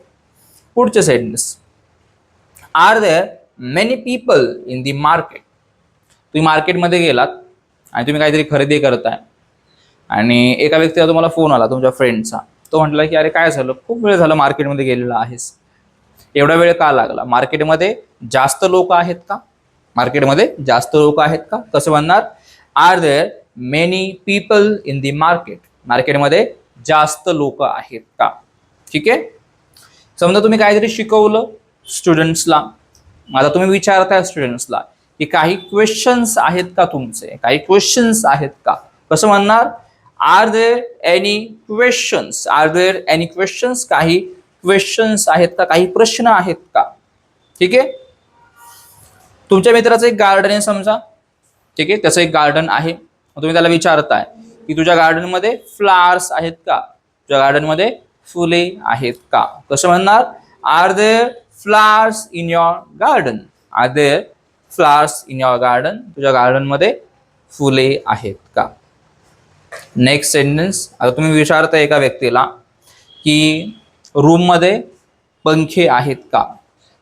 पुढचे sentence. Are there many people in the market? तुम्ही मार्केटमध्ये गेलात आणि तुम्ही काहीतरी खरेदी करताय आणि एका व्यक्तीला तुम्हाला फोन आला तुमच्या फ्रेंडचा. तो म्हटला की अरे काय झालं, खूप वेळ झाला मार्केटमध्ये गेलेला आहेस, एवढा वेळ का लागला? मार्केटमध्ये जास्त लोक आहेत का? मार्केटमध्ये जास्त लोक आहेत का? कसं म्हणणार? Are there many people in the market? मार्केटमध्ये जास्त लोक आहेत का? ठीक आहे. समजा तुम्ही काहीतरी शिकवलं स्टुडंट्सला, आता तुम्ही विचारताय स्टुडंट्सला की काही क्वेश्चन्स आहेत का तुमचे? काही क्वेश्चन्स आहेत का? कसं म्हणणार? Are there any questions? Are there any questions? काही क्वेश्चन्स आहेत का? काही प्रश्न आहेत का? ठीक आहे. तुमच्या मित्राचं एक गार्डन आहे समजा, ठीक आहे, त्याचं एक गार्डन आहे. तुम्ही त्याला विचारताय की तुझ्या गार्डनमध्ये फ्लावर्स आहेत का? तुझ्या गार्डनमध्ये फुले आहेत का? कसं म्हणणार? Are there flowers in your garden? Are there flowers in your garden? तुझ्या गार्डनमध्ये फुले आहेत का? Next sentence. आता तुम्ही विचारताय एका व्यक्तीला की रूममध्ये पंखे आहेत का?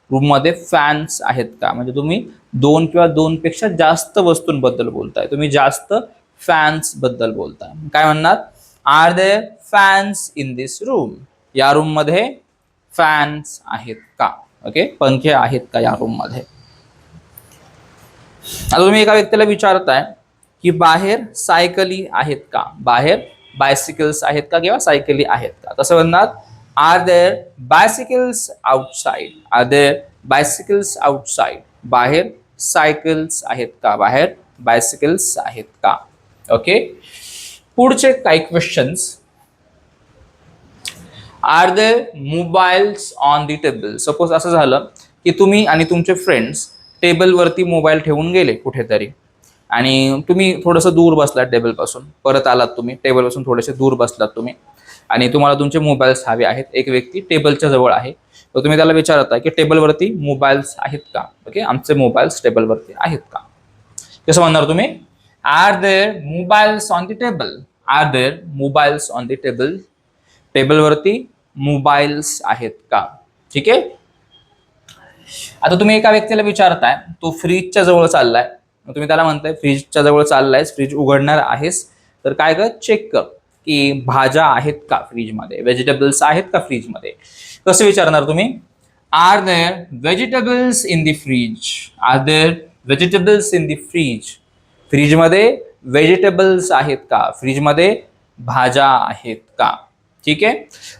रूममध्ये फॅन्स आहेत का? म्हणजे तुम्ही 2 किंवा 2 पेक्षा जास्त वस्तूंबद्दल बोलताय, तुम्ही जास्त फॅन्स बद्दल बोलताय. काय म्हणणार? Are there fans in this room? या रूम मध्ये फॅन्स आहेत का? ओके, पंखे आहेत का या रूम मध्ये? आता तुम्ही एका व्यक्तीला विचारताय की बाहेर सायकली आहेत का? बाहेर बायसिकल्स आहेत का किंवा सायकली आहेत का? कसं म्हणणार? Are there bicycles outside? Are there bicycles outside? बाहेर सायकल्स आहेत का? बाहेर बायसिकल्स आहेत का? ओके. पुढचे काही questions. Are there mobiles on the table? Suppose असं झालं की तुम्ही आणि तुमचे फ्रेंड्स टेबलवरती मोबाईल ठेवून गेले कुठेतरी आणि तुम्ही थोडंसं दूर बसलात टेबलपासून, परत आलात तुम्ही टेबलपासून थोडेसे दूर बसलात तुम्ही आणि तुम्हाला तुमचे मोबाईल्स हवे आहेत. एक व्यक्ती टेबलच्या जवळ आहे, तर तुम्ही त्याला विचारता की टेबलवरती मोबाईल्स आहेत का? ओके, आमचे मोबाईल्स टेबलवरती आहेत का? कसं म्हणणार तुम्ही? Are there mobiles on the table? Are there mobiles on the table? टेबलवरती मोबाईल्स आहेत का? ठीक आहे. आता तुम्ही एका व्यक्तीला विचारताय, तो फ्रीजच्या जवळ चाललाय, तुम्ही त्याला म्हणताय फ्रीजच्या जवळ चाललायस, फ्रीज उघडणार आहेस, तर काय कर, चेक कर की भाज्या आहेत का फ्रीजमध्ये, व्हेजिटेबल्स आहेत का फ्रीजमध्ये? कसं विचारणार तुम्ही? Are there vegetables in the fridge? Are there vegetables in the fridge? फ्रीजमध्ये व्हेजिटेबल्स आहेत का? फ्रीजमध्ये भाज्या आहेत का? ठीक आहे.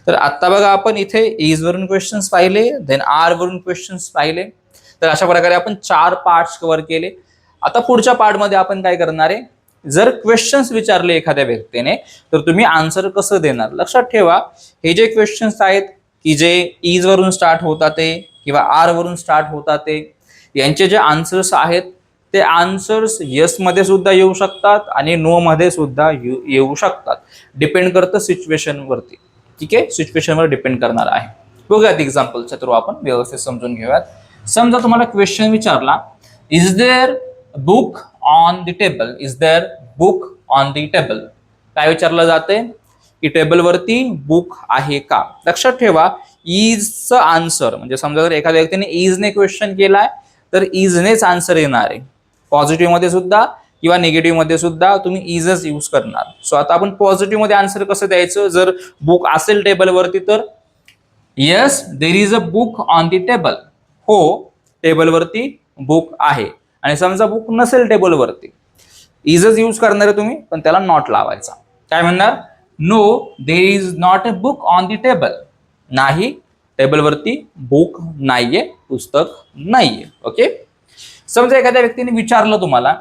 तर आता बघा आपण इथे इज वरून क्वेश्चन्स पाहिले, देन आर वरून क्वेश्चन्स पाहिले. तर अशा प्रकारे आपण 4 पार्ट्स कव्हर केले. आता पुढच्या पार्टमध्ये आपण काय करणार आहे, जर क्वेश्चन्स विचारले एखाद्या व्यक्तीने तर तुम्ही आन्सर कसं देणार. लक्षात ठेवा, हे जे क्वेश्चन्स आहेत की जे इज वरून स्टार्ट होतात ते किंवा आर वरून स्टार्ट होतात ते, यांचे जे आन्सर्स आहेत ते आन्सर्स येस मध्ये सुद्धा येऊ शकतात आणि नो मध्ये सुद्धा येऊ शकतात. डिपेंड करतं सिच्युएशन वरती. ठीक आहे, सिच्युएशनवर डिपेंड करणार आहे. बघूयात एक्झाम्पलच्या थ्रू आपण व्यवस्थित समजून घेऊयात. समजा तुम्हाला क्वेश्चन विचारला, is there book on the table? Is there book on the table? काय विचारलं जाते की टेबलवरती बुक आहे का? लक्षात ठेवा, इजचं आन्सर म्हणजे समजा जर एखाद्या व्यक्तीने इजने क्वेश्चन केलाय तर इजनेच आन्सर येणार आहे. पॉझिटिव्ह मध्ये सुद्धा किंवा निगेटिव्ह मध्ये सुद्धा तुम्ही इजच यूज करणार. सो आता आपण पॉझिटिव्ह मध्ये आन्सर कसं द्यायचं, जर बुक असेल टेबलवरती तर yes there is a book on the table. हो, टेबलवरती बुक आहे. आणि समजा बुक नसेल टेबलवरती, इजच यूज करणार आहे तुम्ही, पण त्याला नॉट लावायचा. काय म्हणणार, no there is not a book on the table. नाही, टेबलवरती बुक नाहीये, पुस्तक नाहीये. ओके. समजा एखाद्या व्यक्तीने विचारलं तुम्हाला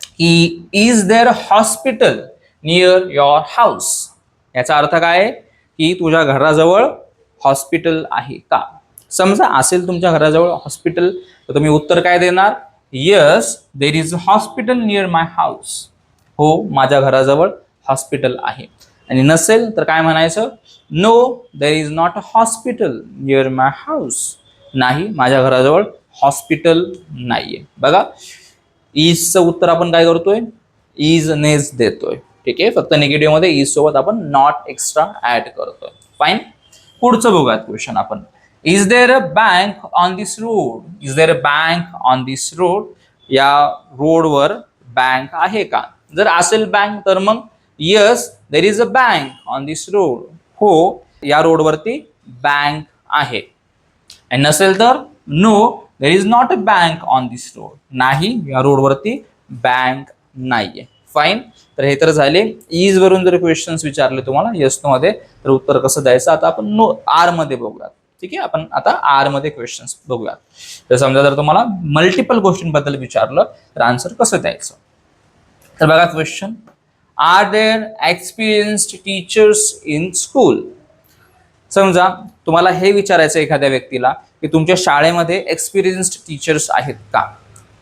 की is there hospital near your house? याचा अर्थ काय आहे की तुझ्या घराजवळ हॉस्पिटल आहे का? समजा असेल तुमच्या घराजवळ हॉस्पिटल तर तुम्ही उत्तर काय देणार, yes there is hospital near my house. हो, माझ्या घराजवळ हॉस्पिटल आहे. आणि नसेल तर काय म्हणायचं, no there is not a hospital near my house. नाही, माझ्या घराजवळ हॉस्पिटल नाहीये. बघा, इजचं उत्तर आपण काय करतोय, इज नेच देतोय. ठीक आहे, फक्त निगेटिव्ह मध्ये इज सोबत आपण नॉट एक्स्ट्रा ऍड करतोय. फाईन. पुढचं बघूयात क्वेश्चन आपण. Is there a bank on this road? Is there a bank on this road? या रोडवर बँक आहे का? जर असेल बँक तर मग yes there is a bank on this road. हो, या रोडवरती बँक आहे. आणि नसेल तर no there is not a bank on this road. नाही, या रोडवरती बँक नाहीये. फाईन. तर हे तर झाले इज वरून जर क्वेश्चन्स विचारले तुम्हाला येस नो मध्ये तर उत्तर कसं द्यायचं. आता आपण नो आर मध्ये बघूयात. ठीक आहे, आपण आता आर मध्ये क्वेश्चन्स बघूयात. तर समजा जर तुम्हाला मल्टिपल क्वेश्चन बद्दल विचारलं तर आन्सर कसं द्यायचं. तर बघा question, are there experienced teachers in school? समजा तुम्हाला हे विचारायचं एखाद्या व्यक्तीला की तुमच्या शाळेमध्ये एक्सपिरियन्स्ड टीचर्स आहेत का?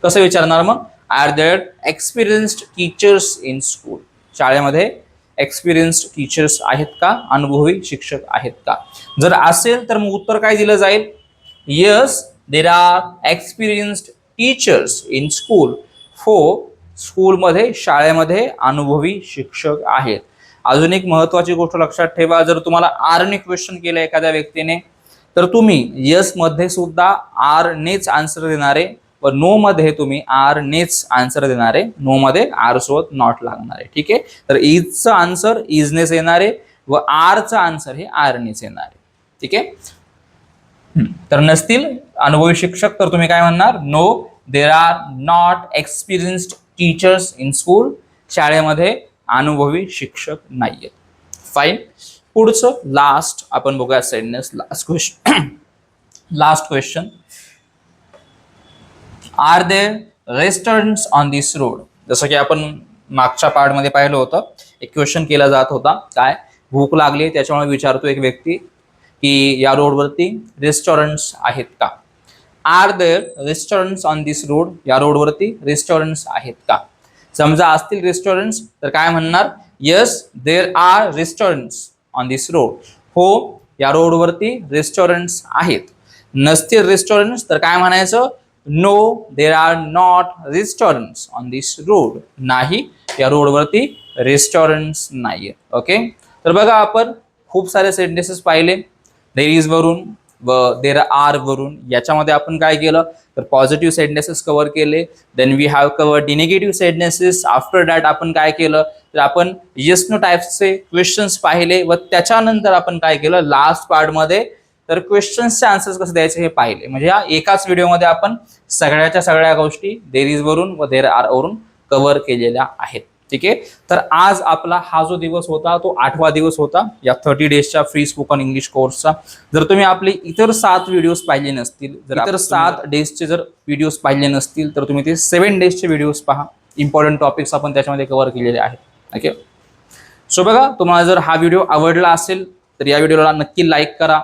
कसं विचारणार मग, are there experienced teachers in school? शाळेमध्ये एक्सपिरियन्स्ड टीचर्स आहेत का? अनुभवी शिक्षक आहेत का? जर असेल तर मग उत्तर काय दिलं जाईल, yes there are experienced teachers in school. हो, स्कूलमध्ये शाळेमध्ये अनुभवी शिक्षक आहेत. अजून एक महत्वाची गोष्ट लक्षात ठेवा, जर तुम्हाला आरने क्वेश्चन केलं एखाद्या व्यक्तीने तर तुम्ही येस मध्ये सुद्धा आर नेच आन्सर देणारे व नो मध्ये तुम्ही आर नेच आन्सर देणारे. नो मध्ये आर सोबत नॉट लागणार आहे. ठीक आहे, तर इजचं आन्सर इजनेच येणारे व आरचं आन्सर हे आरनेच येणार आहे. ठीक आहे. तर नसतील अनुभवी शिक्षक तर तुम्ही काय म्हणणार, no there are not experienced teachers in school. शाळेमध्ये अनुभवी शिक्षक नाहीये. फाईन. पुढचं लास्ट आपण बघूया sentence. Last question. Last question, are there restaurants on this road? जसं की आपण मागच्या पार्टमध्ये पाहिलं होतं, एक क्वेश्चन केला जात होता, काय भूक लागली त्याच्यामुळे विचारतो एक व्यक्ती की या रोडवरती रेस्टॉरंट्स आहेत का? Are there restaurants on this road? या रोडवरती रेस्टॉरंट्स आहेत का? समजा असतील रेस्टॉरंट्स तर काय म्हणणार, yes there are restaurants on this road. हो, या रोडवरती रेस्टॉरंट्स आहेत. नसतील रेस्टॉरंट्स तर काय म्हणायचं, no there are not restaurants on this road. नाही, या रोडवरती रेस्टॉरंट्स नाहीये. ओके. तर बघा आपण खूप सारे सेंटेन्सेस पाहिले देर इज वरून व देर आर वरून. याच्यामध्ये आपण काय केलं तर पॉझिटिव्ह सेंटेन्सेस कव्हर केले. Then we have covered negative sentences. After that आपण काय केलं तर आपण येस नो टाइप्सचे क्वेश्चन्स पाहिले व त्याच्यानंतर आपण काय केलं लास्ट पार्टमध्ये तर क्वेश्चन्सचे आन्सर्स कसं द्यायचे हे पाहिले. म्हणजे या एकाच व्हिडिओमध्ये आपण सगळ्याच्या सगळ्या गोष्टी देर इज वरून व देर आर वरून कव्हर केलेल्या आहेत. ठीक आहे. तर आज आपला हा जो दिवस होता तो 8वा दिवस होता या 30 डेजच्या फ्री स्पोकन इंग्लिश कोर्सचा. जर तुम्ही आपले इतर 7 व्हिडिओज पाहिले नसतील, जर इतर 7 डेजचे जर व्हिडिओज पाहिले नसतील, तर तुम्ही ते 7 डेजचे व्हिडिओज पहा. इम्पॉर्टंट टॉपिक्स आपण त्याच्यामध्ये कव्हर केलेले आहेत. ओके. सो बघा, तुम्हाला जर हा व्हिडिओ आवडला असेल तर या व्हिडिओला नक्की लाईक करा.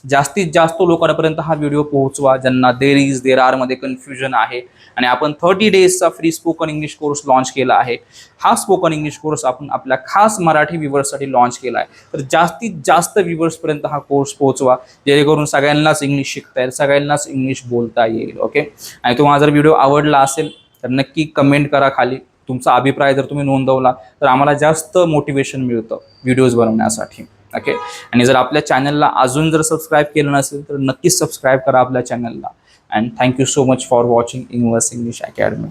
जास्तीत जास्त लोकांपर्यंत हा व्हिडिओ पोहोचवा ज्यांना देर इज देर आर मध्ये कन्फ्युजन आहे. आणि आपण 30 डेजचा free spoken English course launch केला आहे. हा स्पोकन इंग्लिश कोर्स आपण आपल्या खास मराठी व्ह्युअर्ससाठी लॉन्च केला आहे. तर जास्तीत जास्त व्ह्युअर्सपर्यंत हा कोर्स पोहोचवा जेणेकरून सगळ्यांनाच इंग्लिश शिकता येईल, सगळ्यांनाच इंग्लिश बोलता येईल. ओके. आणि तुम्हाला जर व्हिडिओ आवडला असेल तर नक्की कमेंट करा खाली. तुमचा अभिप्राय जर तुम्ही नोंदवला तर आम्हाला जास्त मोटिवेशन मिळतं व्हिडिओज बनवण्यासाठी. ओके. आणि जर आपल्या चॅनलला अजून जर सबस्क्राईब केलं नसेल तर नक्कीच सबस्क्राईब करा आपल्या चॅनलला. And thank you so much for watching inverse English academy.